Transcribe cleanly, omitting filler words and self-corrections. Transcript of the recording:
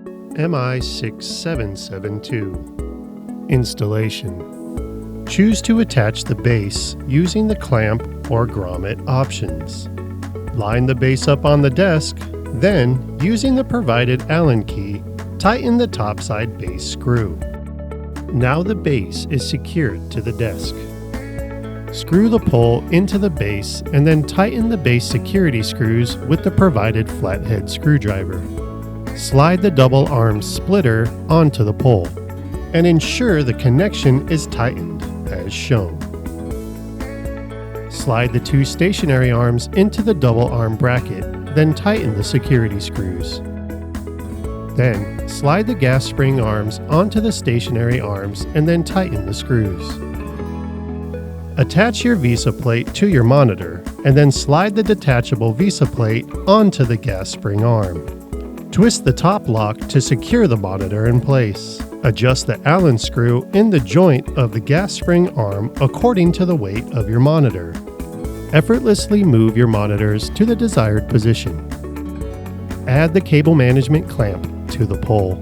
MI-6772. Installation. Choose to attach the base using the clamp or grommet options. Line the base up on the desk, then, using the provided Allen key, tighten the topside base screw. Now the base is secured to the desk. Screw the pole into the base and then tighten the base security screws with the provided flathead screwdriver. Slide the double arm splitter onto the pole and ensure the connection is tightened as shown. Slide the two stationary arms into the double arm bracket, then tighten the security screws. Then, slide the gas spring arms onto the stationary arms and then tighten the screws. Attach your VISA plate to your monitor and then slide the detachable VISA plate onto the gas spring arm. Twist the top lock to secure the monitor in place. Adjust the Allen screw in the joint of the gas spring arm according to the weight of your monitor. Effortlessly move your monitors to the desired position. Add the cable management clamp to the pole.